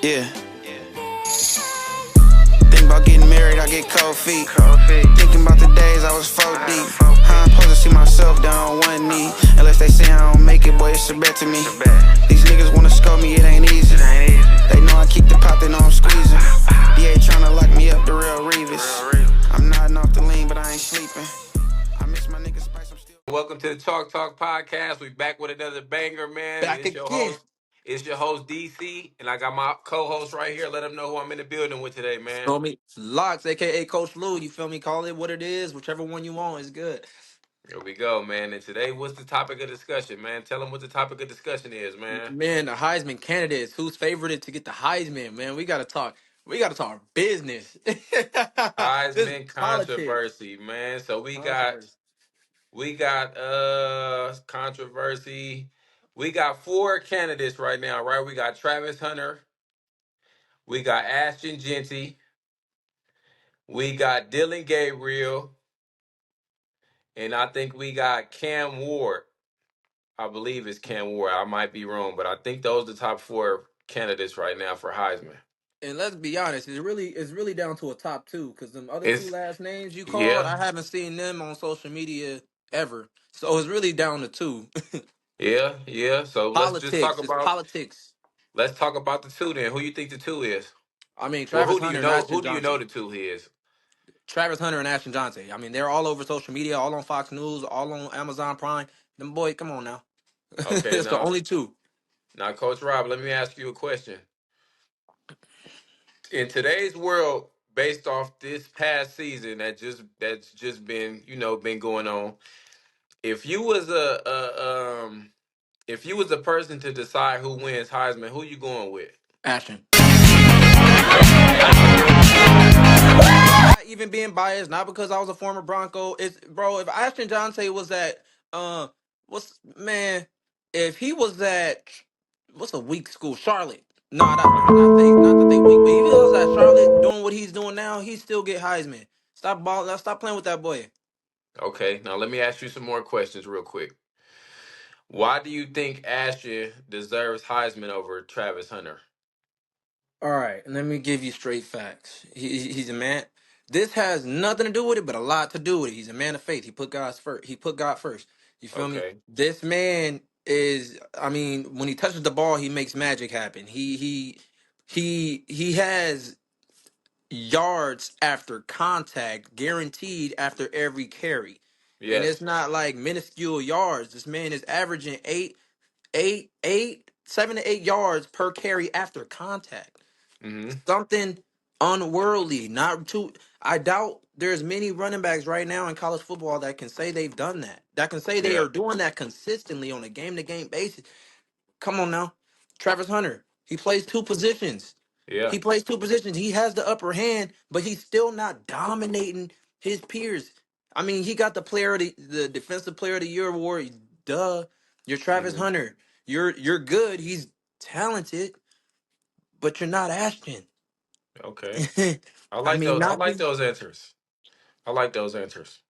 Yeah. Think about getting married, I get cold feet. Thinking about the days I was 4 deep. How I'm supposed to see myself down on one knee? Unless they say I don't make it, boy, it's a bet to me. These niggas wanna scope me, it ain't easy. They know I keep the pop, they know I'm squeezing. DA tryna lock me up, the real Revis. I'm nodding off the lean, but I ain't sleeping. I miss my nigga Spice, I'm still. Welcome to the Talk Podcast. We back with another banger, man. Back again. It's your host DC, and I got my co-host right here. Let them know who I'm in the building with today, man. Feel me? LAUXX, aka Coach Lou. You feel me? Call it what it is. Whichever one you want is good. Here we go, man. And today, what's the topic of discussion, man? Tell them what the topic of discussion is, man. Man, the Heisman candidates. Who's favored to get the Heisman? Man, we gotta talk. We gotta talk business. This Heisman politics. controversy, man. So we got Controversy. we got controversy. We got four candidates right now, right? We got Travis Hunter, we got Ashton Genty, we got Dylan Gabriel, and I think we got Cam Ward. I believe it's Cam Ward. I might be wrong, but I think those are the top four candidates right now for Heisman. And let's be honest, it's really down to a top two because them other two It's last names you called, yeah, I haven't seen them on social media ever. So it's really down to two. yeah. So let's just talk Politics. It's about politics. the two then. Who you think the two is? I mean, Well, Travis Hunter and Ashton Who do you know Johnson. the two is? Travis Hunter and Ashton Johnson. I mean, they're all over social media, all on Fox News, all on Amazon Prime. Them boy, come on now. Okay, It's the now only two. Coach Rob, let me ask you a question. In today's world, based off this past season that's just been been going on, if you was if you was a person to decide who wins Heisman, who you going with? Ashton. Not even being biased, not because I was a former Bronco. It's bro, if Ashton Johnson was at what's man, if he was at what's a weak school? Charlotte. Nah, not that they weak, but if he was at Charlotte doing what he's doing now, he still get Heisman. Stop playing with that boy. Okay, now let me ask you some more questions real quick. Why do you think Ashton deserves Heisman over Travis Hunter? All right, and let me give you straight facts. He's a man. This has nothing to do with it, but a lot to do with it. He's a man of faith. He put God first. He put God first. You feel me? Okay. This man is. I mean, when he touches the ball, he makes magic happen. He has yards after contact guaranteed after every carry, and it's Yes. not like minuscule yards. This man is averaging 7 to 8 yards per carry after contact, Mm-hmm. something unworldly. Not too. I doubt there's many running backs right now in college football that can say they've done that. That can say they Yeah. are doing that consistently on a game to game basis. Come on now, Travis Hunter. He plays two positions. Yeah. He plays two positions. He has the upper hand, but he's still not dominating his peers. I mean, he got the defensive player of the year award. Duh. You're Travis Mm-hmm. Hunter. You're good. He's talented, but you're not Ashton. Okay. I mean, I not like be those answers. I like those answers.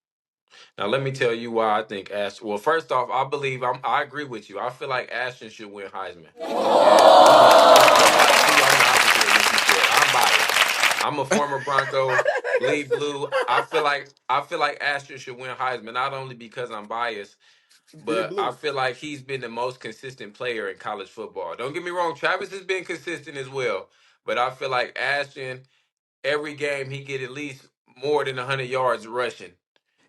Now let me tell you why I think Ashton. Well, first off, I agree with you. I feel like Ashton should win Heisman. And I'm like you. I'm the opposite of what you said. I'm biased. I'm a former Bronco, bleed blue. I feel like Ashton should win Heisman not only because I'm biased, bleed but I blue. feel like he's been the most consistent player in college football. Don't get me wrong, Travis has been consistent as well, but I feel like Ashton, every game he get at least more than 100 yards rushing.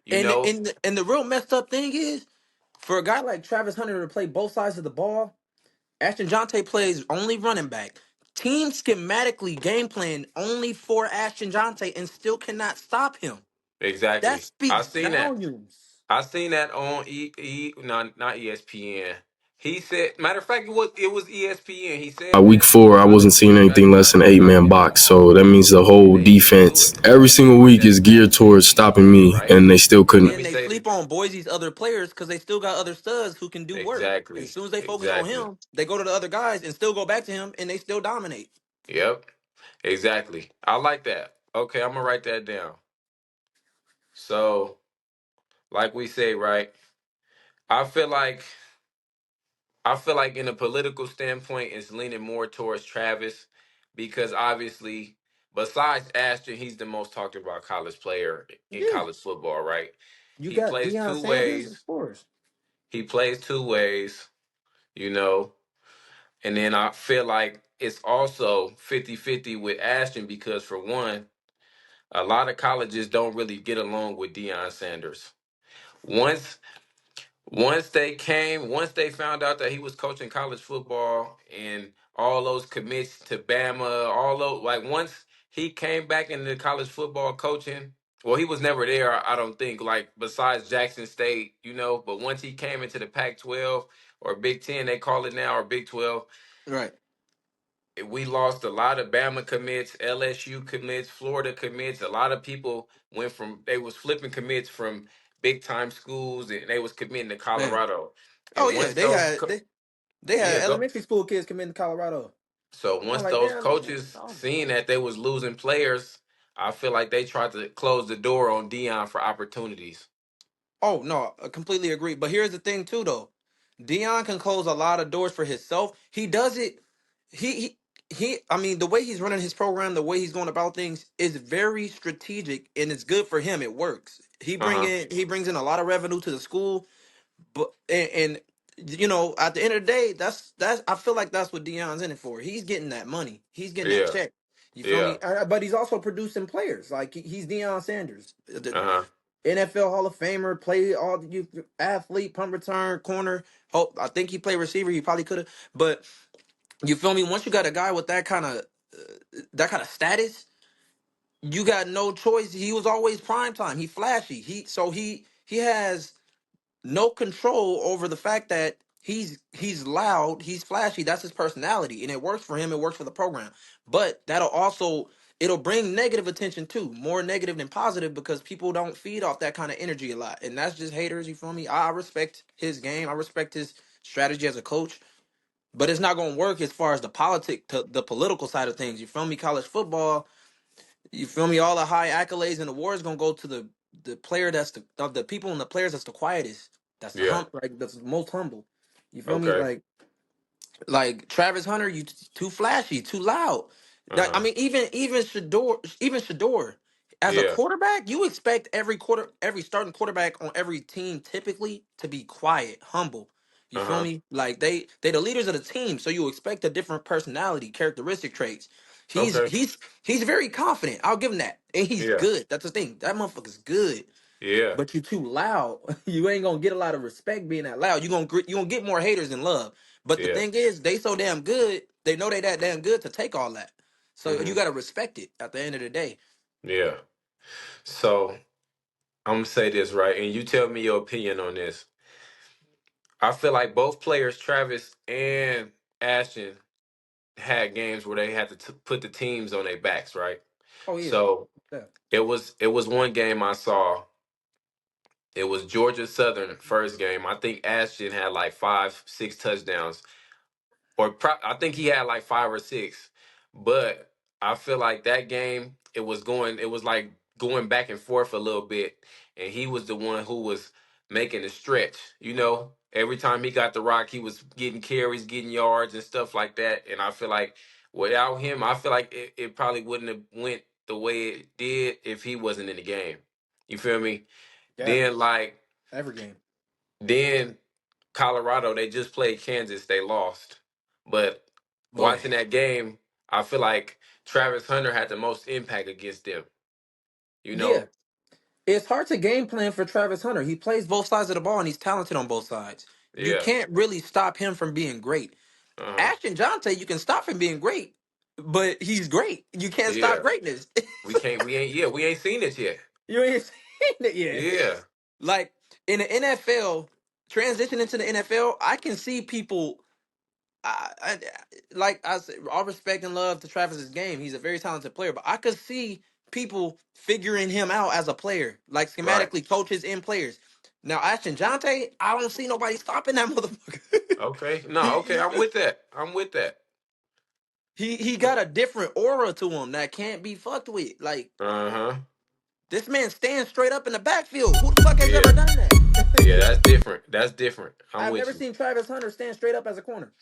You And know, the real messed up thing is for a guy like Travis Hunter to play both sides of the ball. Ashton Jonte plays only running back. Team schematically game plan only for Ashton Jonte and still cannot stop him. That exactly. I speaks seen that. volumes. I seen that on not ESPN. He said, matter of fact, it was ESPN. He By said week that 4, I I wasn't think seeing the anything best less than time to 8-man stop him is box. on So that means the whole they do defense, it. every single week is That's geared towards stopping me, right. and they still Well, let couldn't. me And they say sleep on Boise's other players because they still got other studs who can do work. As exactly, soon as they focus on exactly. him, they go to the other guys and still go back to him and they still dominate. Yep, exactly. I like that. Okay, I'm gonna write that down. So, like we say, right? I feel like in a political standpoint, it's leaning more towards Travis. because obviously, besides Ashton, he's the most talked about college player in Yeah, college football, right? you He got plays Deion two Sanders, of ways. course. He plays two ways, you know. And then I feel like it's also 50-50 with Ashton because, for one, a lot of colleges don't really get along with Deion Sanders. Once once they found out that he was coaching college football and all those commits to Bama, all those, like, once he came back into college football coaching, well, he was never there, I don't think, like, besides Jackson State, but once he came into the Pac-12 or Big 10, they call it now, or Big 12, Right. we lost a lot of Bama commits, LSU commits, Florida commits. A lot of people they was flipping commits from big time schools and they was committing to Man. Colorado. Oh And yeah, once they yeah, had go. elementary school kids come into Colorado. So I'm once like, those damn, coaches seen that they was losing players, I feel like they tried to close the door on Dion for opportunities. oh no, I completely agree. But here's the thing too, though. Dion can close a lot of doors for himself. He does it. He he he. I mean, the way he's running his program, the way he's going about things is very strategic, and it's good for him. It works. Uh huh. He brings in a lot of revenue to the school, but and at the end of the day, that's I feel like that's what Dion's in it for. He's getting that money. He's getting that Yeah. check. You feel Yeah. me? But he's also producing players. Like he's Deion Sanders. Uh huh. NFL Hall of Famer, play all you athlete, punt return, corner. Hope I think he played receiver. He probably could have, but you feel me? Once you got a guy with that kind of status, you got no choice. He was always prime time. He flashy. He has no control over the fact that he's loud, he's flashy. That's his personality, and it works for him. It works for the program. But it'll bring negative attention too, more negative than positive, because people don't feed off that kind of energy a lot, and that's just haters. You feel me? I respect his game. I respect his strategy as a coach, but it's not gonna work as far as the political side of things. You feel me? College football. You feel me? All the high accolades and awards gonna go to the player that's of the people and the players that's the quietest. That's Yeah. that's the most humble. You feel me? Okay. Like Travis Hunter, too flashy, too loud. Uh I huh. mean, even Shador, as a Yeah. quarterback, you expect every starting quarterback on every team typically to be quiet, humble. You Uh feel huh. me? Like they the leaders of the team, so you expect a different personality, characteristic traits. He's Okay. he's he's very confident. I'll give him that, and he's Yeah. good. That's the thing. That motherfucker's good. Yeah. But you too loud. You ain't gonna get a lot of respect being that loud. You gonna get more haters than love. But the Yeah. thing is, they so damn good. They know they that damn good to take all that. So you Hmm. gotta respect it at the end of the day. Yeah. So I'm gonna say this, right, and you tell me your opinion on this. I feel like both players, Travis and Ashton, had games where they had to put the teams on their backs, right? Oh yeah. So Yeah. it was one game I saw. It was Georgia Southern first game. I think Ashton had like 5, 6 touchdowns, I think he had like 5 or 6. But I feel like that game, it was like going back and forth a little bit, and he was the one who was making the stretch. Every time he got the rock, he was getting carries, getting yards, and stuff like that. And I feel like without him, I feel like it probably wouldn't have went the way it did if he wasn't in the game. You feel me? Yeah. Then like Every game. then Colorado, they just played Kansas, they lost. But Boy. watching that game, I feel like Travis Hunter had the most impact against them. You Yeah. know? It's hard to game plan for Travis Hunter. He plays both sides of the ball and he's talented on both sides. You Yeah. can't really stop him from being great. Uh-huh. Ashton Jonte, you can stop him being great, but he's great. You can't stop Yeah. greatness. We ain't seen it yet. You ain't seen it yet. Yeah. Like in the NFL, transition into the NFL, I can see people. I like I said, all respect and love to Travis's game. He's a very talented player, but I could see people figuring him out as a player, like Right. schematically, coaches and players. Now Ashton Jonte, I don't see nobody stopping that motherfucker. Okay. No, okay, he, I'm with that. I'm with that. he got a different aura to him that can't be fucked with. Like Uh-huh. this man stands straight up in the backfield. Who the fuck has Yeah. ever done that? Yeah, that's different. That's different. I'm I've with never you. seen Travis Hunter stand straight up as a corner.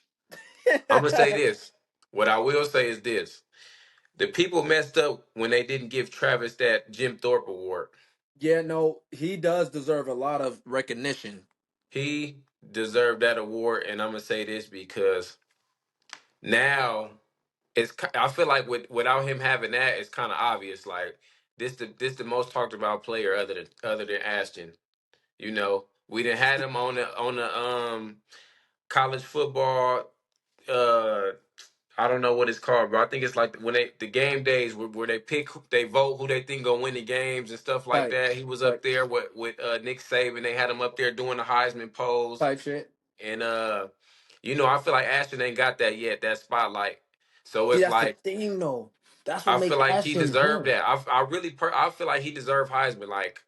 I'm gonna say this. What I will say is this: the people messed up when they didn't give Travis that Jim Thorpe Award. Yeah, no, he does deserve a lot of recognition. He deserved that award, and I'm gonna say this because now I feel like without him having that, it's kind of obvious. Like this the most talked about player other than Ashton. You know, we didn't had him on the college football. Uh, I don't know what it's called, but I think it's like when the game days where they vote who they think gonna win the games and stuff like that. Types, He was up type, there with Nick Saban. They had him up there doing the Heisman pose, type shit. and I feel like Ashton ain't got that yet, that spotlight. So See, it's that's the like thing, though. That's what I feel makes like he Ashton deserved him. that. I feel like he deserved Heisman. Like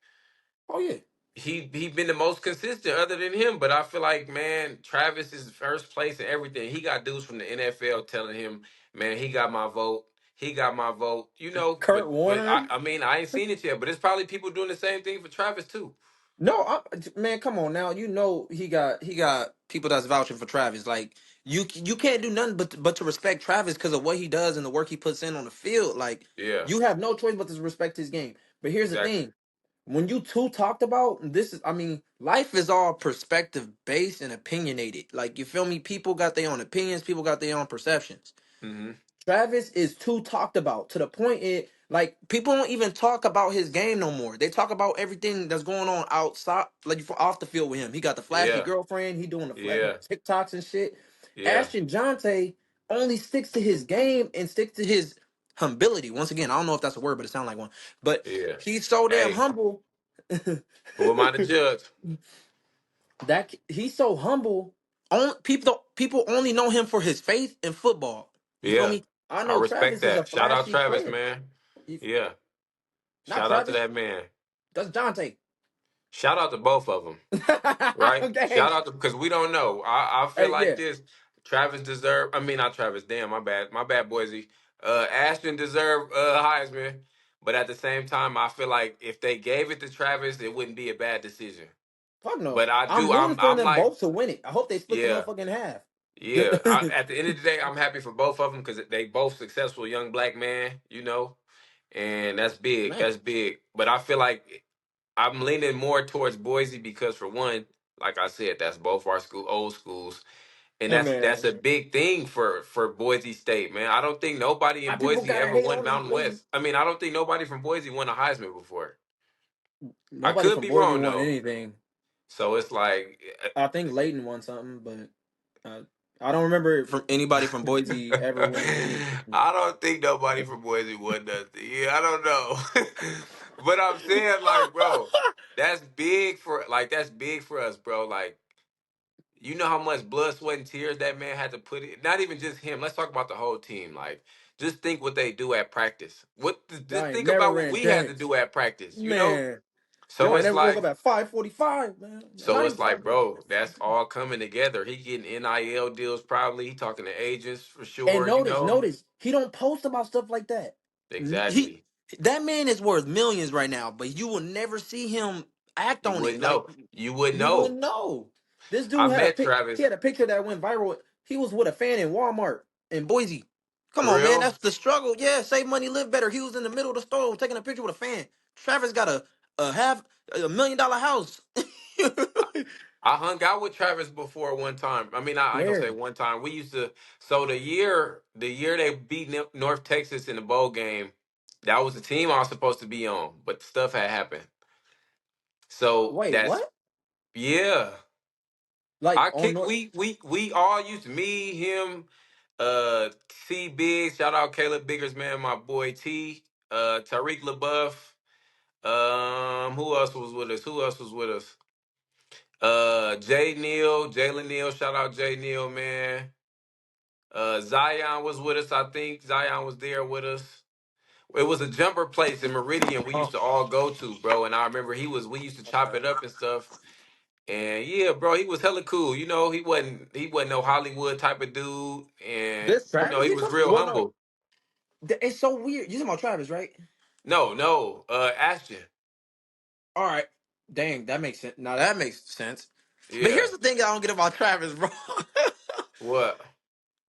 Oh yeah, he been the most consistent other than him, but I feel like man, Travis is first place in everything. He got dudes from the NFL telling him, man, he got my vote. He got my vote. Kurt But I, Warner. I mean I ain't seen it yet, but it's probably people doing the same thing for Travis too. No, man, come on now. You know he got people that's vouching for Travis. Like you can't do nothing but to respect Travis because of what he does and the work he puts in on the field. Like Yeah, you have no choice but to respect his game. But here's the exactly. thing: when you two talked about this, I mean, life is all perspective based and opinionated. Like you feel me? People got their own opinions. People got their own perceptions. Hmm. Travis is too talked about to the point it like people don't even talk about his game no more. They talk about everything that's going on outside, like off the field with him. He got the flashy Yeah, girlfriend. He doing the flashy yeah, TikToks and shit. yeah, Ashton Jonte only sticks to his game and sticks to his humility. Once again, I don't know if that's a word, but it sounds like one. But yeah. he's so damn Hey, humble who am I to judge? that he's so humble. People only know him for his faith in football. You feel Yeah, me? I I know respect Travis is a that. Shout out flashy Travis, player. man. He- Yeah, Not shout out to Travis. that man. That's Dante. Shout out to both of them. Right? Okay. Shout out to because we don't know. I feel Hey, like yeah. this. Travis deserve. I mean, not Travis. Damn, my bad, Boise. Ashton deserved Heisman, but at the same time, I feel like if they gave it to Travis, it wouldn't be a bad decision. Fuck no. But I I'm do. rooting for I'm them like, both to win it. I hope they split the yeah, motherfucking half. yeah. At the end of the day, I'm happy for both of them because they both successful young black man. And that's big. Man. That's big. But I feel like I'm leaning more towards Boise because for one, like I said, that's both our old schools, and that's Man. a big thing for Boise State, man. I don't think nobody in Why people Boise gotta ever hate won on Mountain Boise? West. I mean, I don't think nobody from Boise won a Heisman before. I Nobody could from be Boise wrong won though. anything. So it's like, I think Leighton won something, but I don't remember from anybody from Boise ever winning anything. I don't think nobody from Boise won nothing. Yeah, I don't know, but I'm saying like, bro, that's big for us, bro. Like, you know how much blood, sweat, and tears that man had to put in. Not even just him. Let's talk about the whole team. Like, just think what they do at practice. Just Y'all ain't think never about what ran we had to dance. do at practice. Man. So Y'all ain't it's never woke up like, at 5:45, man. so Not it's even like, 5:45. bro, that's all coming together. He getting NIL deals probably. He talking to agents for And sure. notice, he don't post about stuff like that. He Exactly. that man is worth millions right now, but you will never see him act You on wouldn't it. Like know. You wouldn't you know. wouldn't know. This I dude had a met pic. He Travis. had a picture that went viral. He was with a fan in Walmart in Boise. Come For on, man, real. that's the struggle. Yeah, save money, live better. He was in the middle of the store taking a picture with a fan. Travis got a half $1 million house. I hung out with Travis before one time. I mean, I ain't gonna say Where? one time. We used to. So the year they beat North Texas in the bowl game, that was the team I was supposed to be on, but stuff had happened. So Wait, that's what? yeah. Like I on kick. North? We all used to me him, C Big. Shout out Caleb Biggers, man. My boy T. Tariq LaBeouf. Who else was with us? Who else was with us? Jay Neal, Jalen Neal, shout out Jay Neal, man. Zion was with us, I think. Zion was there with us. It was a jumper place in Meridian we used Oh, to all go to, bro. And I remember we used to chop okay. it up and stuff. And yeah, bro, he was hella cool. He wasn't no Hollywood type of dude. And This Travis he you was talking? real Well, no, humble. it's so weird. You talking about Travis, right? No, no, Ashton. All right. Dang, that makes sense. Now that makes sense. But Yeah. here's the thing I don't get about Travis, bro. What?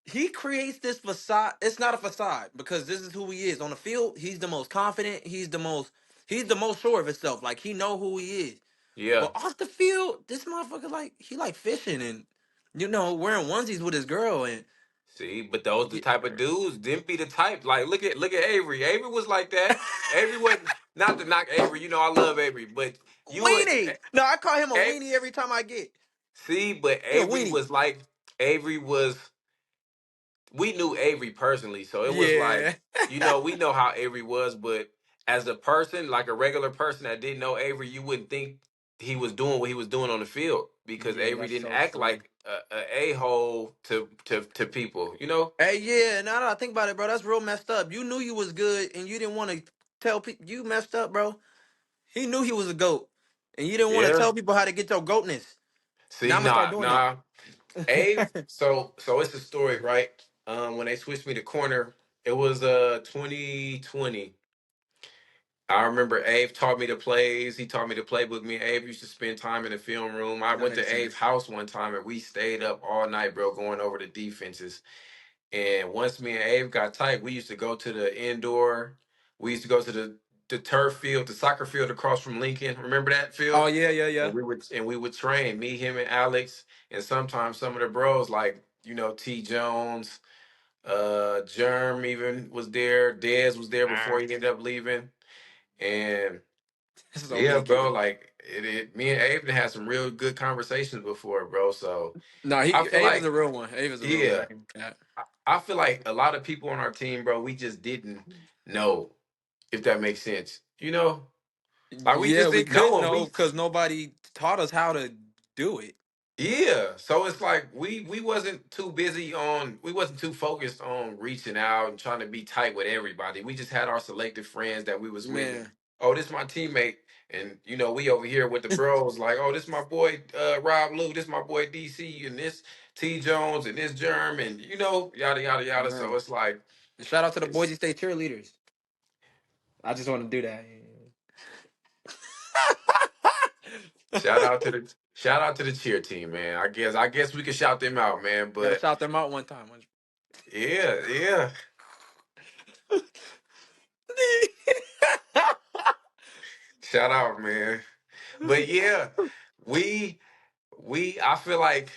he creates this facade. It's not a facade because this is who he is on the field. He's the most confident. He's the most sure of himself. Like he know who he is. Yeah. But off the field, this motherfucker like he like fishing and wearing onesies with his girl and See, but those the yeah. type of dudes. Didn't be the type. Like look at Avery. Avery was like that. Avery wasn't, not to knock Avery. You know I love Avery, but you would Weenie. No, I call him a A- weenie every time I get. see, but He a Avery weenie. was like Avery was. We knew Avery personally, so it was like, Yeah. we know how Avery was, but as a person, like a regular person that didn't know Avery, you wouldn't think he was doing what he was doing on the field because Yeah, Avery that's didn't so act true. like a hole to people, you know? Hey, yeah, now that I think about it, bro, that's real messed up. You knew you was good and you didn't want to tell people you messed up, bro. He knew he was a goat. And you didn't want to Yeah. tell people how to get your goatness. Now See, I'm gonna start nah, doing that. nah. Abe, so it's a story, right? When they switched me to corner, it was 2020. I remember Abe taught me the plays. He taught me the playbook. Me and Abe used to spend time in the film room. I went to Nice, Abe's nice. house one time and we stayed up all night, bro, going over the defenses. And once me and Abe got tight, we used to go to the indoor. We used to go to the turf field, the soccer field across from Lincoln. Remember that Oh field? yeah, yeah, And yeah. we would train me, him, and Alex, and sometimes some of the bros like T Jones, Germ even was there. Dez was there before he ended up leaving. And So yeah, many bro, kickers. like me and Abe had some real good conversations before, bro. So No, I he feel Abe is like, a real one. Abe is a real one. yeah, I can that. I feel like a lot of people on our team, bro, we just didn't know, if that makes sense. Like we Yeah, just we didn't know couldn't him. know because nobody taught us how to do it. Yeah, so it's like we wasn't too busy on, we wasn't too focused on reaching out and trying to be tight with everybody. We just had our selected friends that we was with. And, Man. oh, this my teammate, and we over here with the bros. Like, oh, this my boy Rob Lou, this my boy DC, and this T Jones, and this Germ, and yada yada yada. So Man. it's like And shout out to the it's Boise State cheerleaders. I just want to do that. shout out to the cheer team, man. I guess we could shout them out, man. Gotta But shout them out one time. yeah, yeah. Shout out, man. But yeah, we I feel like,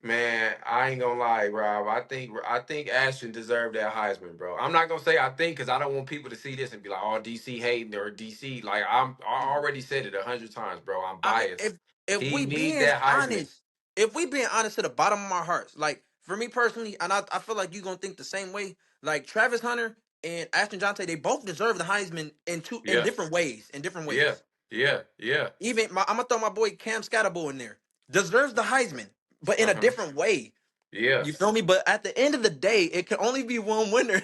man, I ain't gonna lie, Rob. I think Ashton deserved that Heisman, bro. I'm not gonna say I think because I don't want people to see this and be like, oh, DC hating or DC. Like I already said it 100 times, bro. I'm I mean, biased. if He we need being that Heisman. honest, if we being honest to the bottom of our hearts, like for me personally, and I feel like you gonna think the same way. Like Travis Hunter and Ashton Johnson, they both deserve the Heisman in Yeah, different ways. In different yeah, ways. yeah, yeah. Even I'm gonna throw my boy Cam Scatterbull in there. Deserves the Heisman, but in a Uh-huh. different way. Yeah. You feel me? But at the end of the day, it can only be one winner.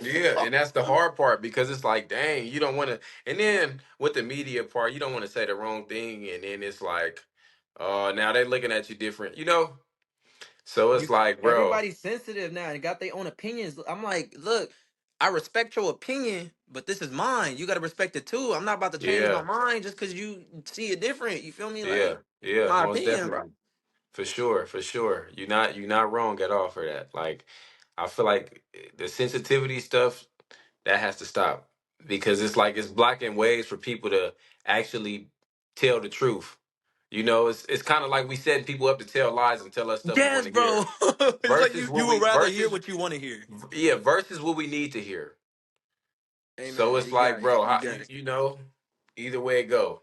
Yeah, So, and that's the hard part because it's like, dang, you don't want to. And then with the media part, you don't want to say the wrong thing, and then it's like, oh, now they're looking at you different, you know. So you it's like, bro, everybody's sensitive now and got their own opinions. I'm like, look, I respect your opinion, but this is mine. You gotta respect it too. I'm not about to change my yeah, mind just because you see it different. You feel me? yeah, Like yeah, my most opinion, bro. definitely, for sure, for sure. You're not wrong at all for that. Like, I feel like the sensitivity stuff that has to stop because it's like it's blocking ways for people to actually tell the truth. It's kind of like we setting people up to tell lies and tell us stuff we want Yes, to bro. hear It's like versus you what would we rather hear versus what you want to hear. yeah versus what we need to hear. Hey So man, it's you got like, it. bro, You got it. either way it go.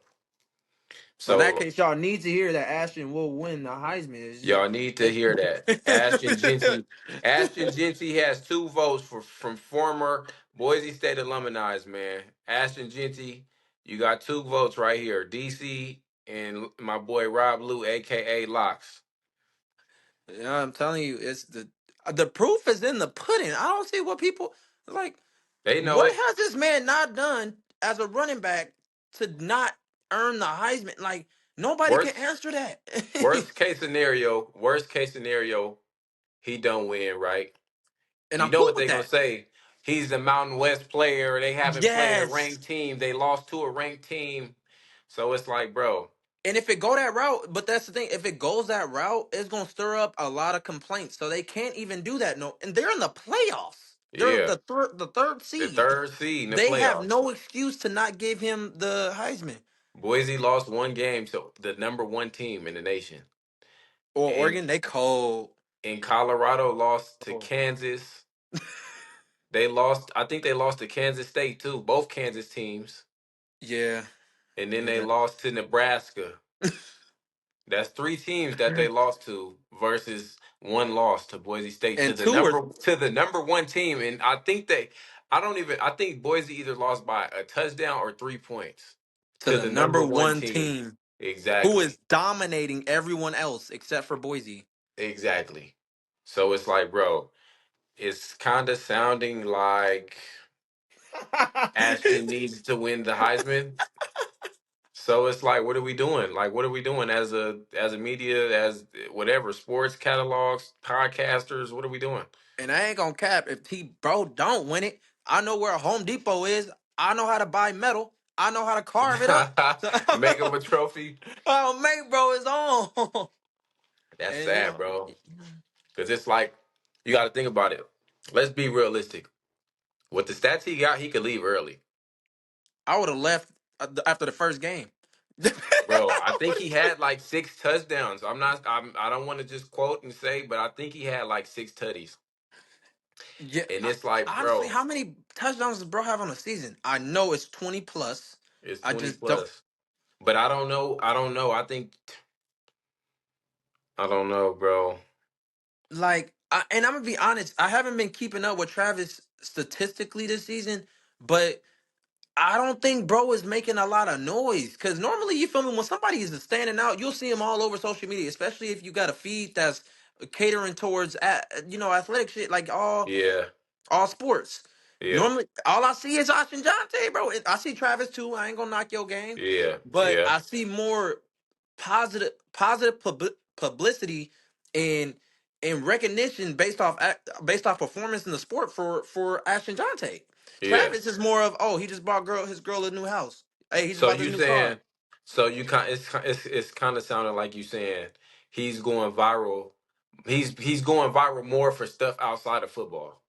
So in that So case, y'all need to hear that Ashton will win the Heisman. It's just y'all need to hear that. Ashton Genty has 2 votes from former Boise State alumni, man. Ashton Genty, you got 2 votes right here. DC and my boy Rob Lou, aka LAUXX. yeah, I'm telling you, it's the proof is in the pudding. I don't see what people like. They know What it. has this man not done as a running back to not earn the Heisman? Like nobody can Worst answer that. worst case scenario, he don't win, right? And You I'm know cool what with they're gonna that. say? He's a Mountain West player. They haven't played a Yes. ranked team. They lost to a ranked team. So it's like, bro. And if it go that route, but that's the thing, if it goes that route, it's gonna stir up a lot of complaints. So they can't even do that. No, and they're in the playoffs. They're Yeah, the third the seed. third seed in the They have playoffs. no excuse to not give him the Heisman. Boise lost one game to the number one team in the nation. Or In Oregon, they cold. Colorado lost to Oh. Kansas. They lost. I think they lost to Kansas State too. Both Kansas teams, Yeah. and then Yeah, they lost to Nebraska. That's three teams that they lost to versus one loss to Boise State and two were to the number one team. And I think I think Boise either lost by a touchdown or 3 points to to the the number number one one team. team who is Exactly. dominating everyone else except for Boise. Exactly. So it's like, bro, it's kind of sounding like Ashton needs to win the Heisman. So it's like, what are we doing? Like, what are we doing as a media, as whatever, sports catalogs, podcasters? What are we doing? And I ain't gonna cap if he bro don't win it. I know where Home Depot is. I know how to buy metal. I know how to carve it up. So Make him a trophy. oh mate, bro, is on. That's And you sad, know, bro. Because it's like you got to think about it. Let's be realistic. With the stats he got, he could leave early, I would have left after the first game. bro. I think he had like six touchdowns. I don't want to just quote and say, but I think he had like six tutties. Yeah, And it's like, honestly, bro, how many touchdowns does bro have on the season? I know it's 20 plus. it's I 20 just don't plus. But I don't know. I don't know. I don't know, bro. like. And I'm gonna be honest. I haven't been keeping up with Travis statistically this season, but I don't think bro is making a lot of noise. Cause normally you feel me when somebody is standing out, you'll see him all over social media, especially if you got a feed that's catering towards athletic shit like Yeah, all sports. yeah, Normally, all I see is Austin Jonte, bro. I see Travis too. I ain't gonna knock your game, yeah, but yeah, I see more positive publicity and recognition based off performance in the sport for Ashton Jonte. yeah. Travis is more of he just bought his girl a new house. Hey, he just So bought this you new car. saying, so you kind, it's kind of sounding like you saying he's going viral. He's going viral more for stuff outside of football.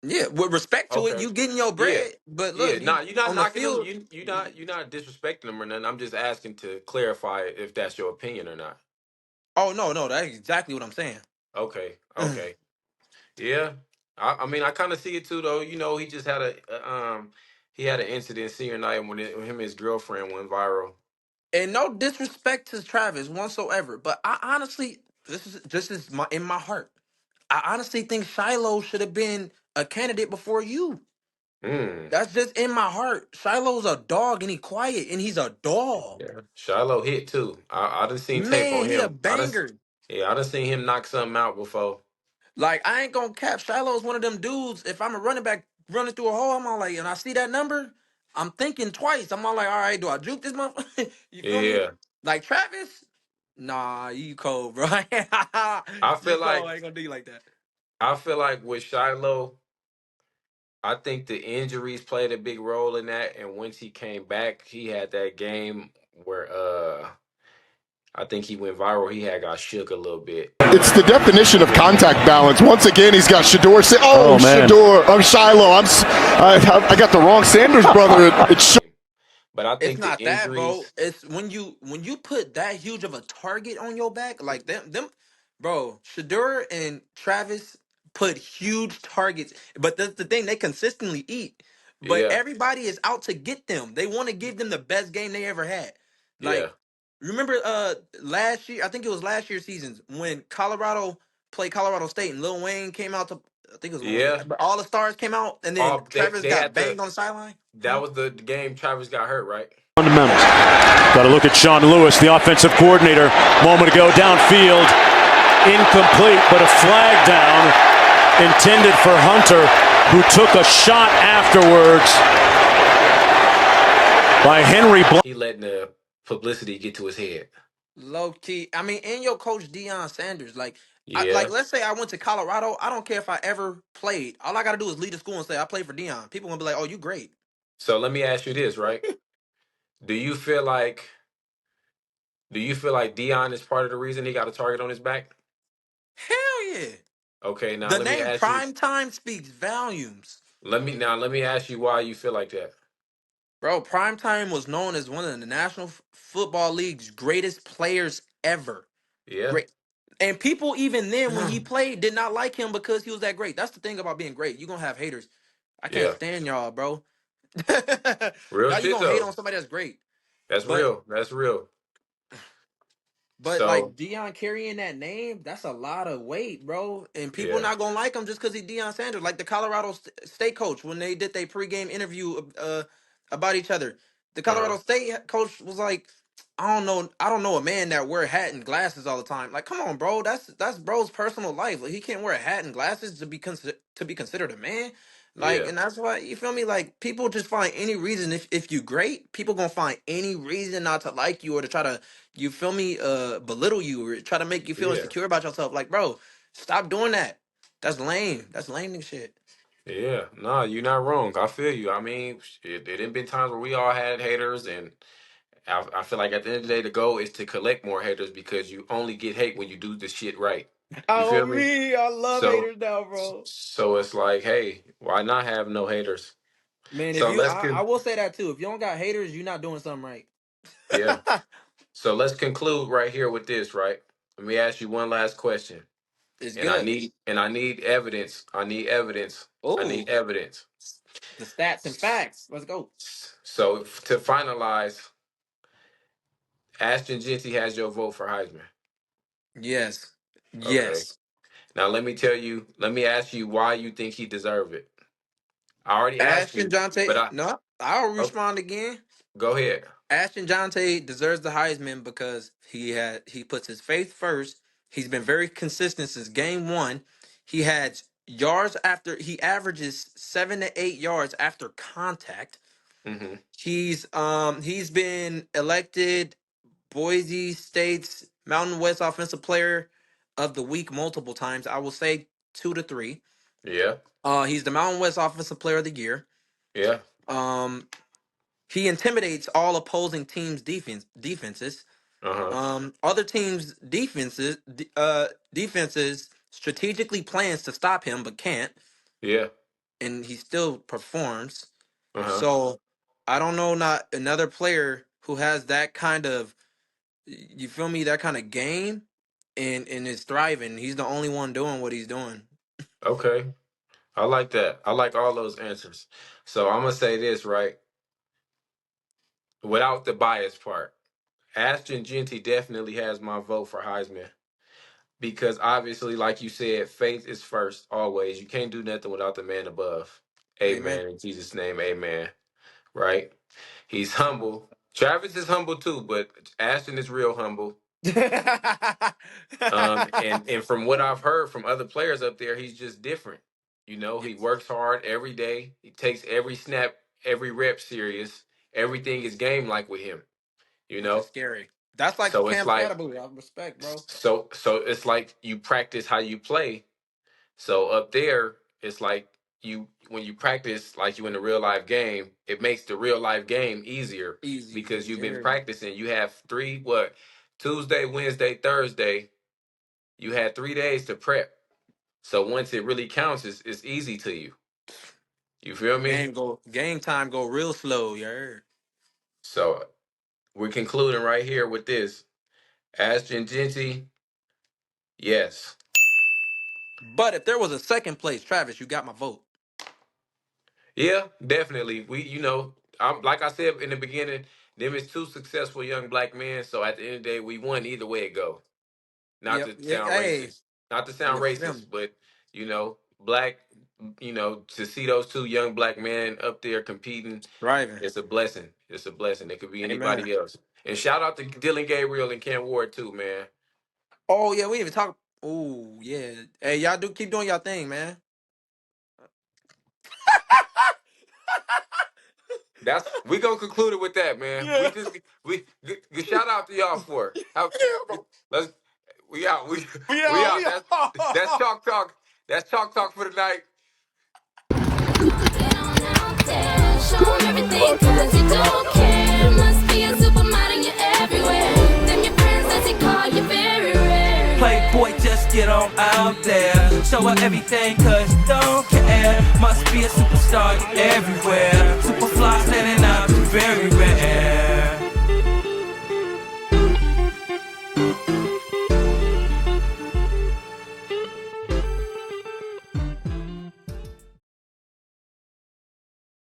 Yeah, with respect to it, Okay. you getting your Yeah. bread, but Yeah. look, Nah, you you're not on the knocking him. field. You're not disrespecting him or nothing. I'm just asking to clarify if that's your opinion or not. Oh no, that's exactly what I'm saying. Okay. Okay. Yeah. I mean, I kind of see it too, though. You know, he just had he had an incident senior night when when him and his girlfriend went viral. And no disrespect to Travis whatsoever, but I honestly, this is my in my heart. I honestly think Shiloh should have been a candidate before you. Mm. That's just in my heart. Shiloh's a dog and he quiet and he's a dog. Yeah. Shiloh hit too. I done seen tape Man, on he a him. banger. I done seen him knock something out before. Like I ain't gonna cap. Shiloh's one of them dudes. If I'm a running back running through a hole, I'm all like, and I see that number, I'm thinking twice. I'm all like, all right, do I juke this motherfucker? You feel me? Yeah. Like Travis, nah, you cold, bro. I You feel cold. like I ain't gonna do you like that. with Shiloh, I think the injuries played a big role in that. And once he came back, he had that game where I think he went viral. He had got shook a little bit. It's the definition of contact balance. Once again, he's got Shador. Oh, man. Shador. I'm Shiloh. I got the wrong Sanders brother. It's But I It's think the not that, bro. injuries, It's when you put that huge of a target on your back, like them, bro. Shadur and Travis put huge targets, but that's the thing. They consistently eat, but yeah, everybody is out to get them. They want to give them the best game they ever had. yeah, Like, remember last year? I think it was last year's seasons when Colorado played Colorado State and Lil Wayne came out to. I think it was Lil Wayne, yeah. but all the stars came out, and then All Travis they got had to. banged on the sideline. That was the game Travis got hurt, right? Fundamentals. Got to look at Sean Lewis, the offensive coordinator. Moment ago, downfield, incomplete, but a flag down intended for Hunter, who took a shot afterwards by Henry Blunt. He letting the publicity get to his head. Low key. I mean, and your coach Deion Sanders. Yeah. Let's say I went to Colorado. I don't care if I ever played. All I gotta do is lead the school and say I played for Deion. People gonna be like, "Oh, you great." So let me ask you this, right? Do you feel like Do you feel like Dion is part of the reason he got a target on his back? Hell yeah. Okay, now The let me name ask you. Prime Time speaks volumes. Let me ask you why you feel like that. Bro, Prime Time was known as one of the National Football League's greatest players ever. Yeah. Great. And people even then when he played did not like him because he was that great. That's the thing about being great. You're gonna have haters. I can't Yeah. stand y'all, bro. Real Now you shit gonna hate though. on somebody that's great. That's But real. That's real. But So like Dion carrying that name, that's a lot of weight, bro. And people yeah. not gonna like him just because he's Deion Sanders. Like the Colorado State coach when they did their pregame interview about each other, the Uh-huh. Colorado State coach was like, I don't know a man that wear a hat and glasses all the time. Like, come on, bro, that's bro's personal life. Like, he can't wear a hat and glasses to be considered a man. Like, Yeah. and that's why you feel me. Like, people just find any reason if you great, people gonna find any reason not to like you or to try to you feel me belittle you or try to make you feel Yeah. insecure about yourself. Like, bro, stop doing that. That's lame. That's lame nigga shit. Yeah. Nah, you're not wrong. I feel you. I mean, it didn't been times where we all had haters, and I feel like at the end of the day, the goal is to collect more haters because you only get hate when you do the shit right. You Oh feel me? me, I love So haters now, bro. so it's like, hey, why not have no haters? Man, if So you let's I will say that too. If you don't got haters, you're not doing something right. yeah. So let's conclude right here with this, right? Let me ask you one last question. It's And I good. need and I need evidence. I need evidence. I need Oh, evidence. the stats and facts. Let's go. So to finalize, Ashton Genty has your vote for Heisman. Yes. Okay. Yes. Now let me ask you why you think he deserved it. I already asked Ashton you, but Jonte. No, I'll oh, respond again. go ahead. Ashton Jonte deserves the Heisman because he puts his faith first. He's been very consistent since game one. He had yards after he averages 7 to 8 yards after contact. Hmm. He's been elected Boise State's Mountain West Offensive Player of the Week multiple times. I will say 2 to 3. Yeah. He's the Mountain West Offensive Player of the Year. Yeah. Um, he intimidates all opposing teams' defenses. Uh-huh. Other teams' defenses strategically plans to stop him but can't, Yeah. and he still performs. Uh-huh. So I don't know not another player who has that kind of you feel me that kind of game and is thriving. He's the only one doing what he's doing. Okay. I like that. I like all those answers. So I'm gonna say this, right? Without the bias part. Ashton Genty definitely has my vote for Heisman. Because obviously, like you said, faith is first always. You can't do nothing without the man above. Amen. Amen. In Jesus' name, amen. Right? He's humble. Travis is humble too, but Ashton is real humble. And from what I've heard from other players up there, he's just different. You know, he Yes, works hard every day. He takes every snap, every rep serious. Everything is game like with him. You which is know, scary. That's like so it's Camp like Credible. I respect, bro. so it's like you practice how you play. So up there, it's like you when you practice like you in a real life game, it makes the real life game easier Easy. because you've been Very. practicing. You have Tuesday, Wednesday, Thursday. You had 3 days to prep. So once it really counts, it's easy to you. You feel me? Game time go real slow, you heard? So we're concluding right here with this. Ashton Genty, yes. But if there was a second place, Travis, you got my vote. Yeah, definitely. I'm like I said in the beginning, them is two successful young black men. So at the end of the day, we won either way it go. Not Yep. to Yeah. sound Hey, racist. Not to and sound it's racist, them. but black, to see those two young black men up there competing, Driving. it's a blessing. It's a blessing. It could be Amen. anybody else. And shout out to Dylan Gabriel and Ken Ward too, man. Oh yeah, we didn't even talk. Oh yeah. Hey, y'all do keep doing y'all thing, man. We gonna conclude it with that, man. We Yeah. just shout out to y'all for it. Yeah, bro. Let's we out. We We out. out. We That's out. chalk talk. That's chalk talk for the night. Show 'em everything 'cause you don't care. Must be a supermodel, you're everywhere. Them your friends. Playboy, just get on out there. Show her everything, cause you don't care. Must be a superstar, you everywhere.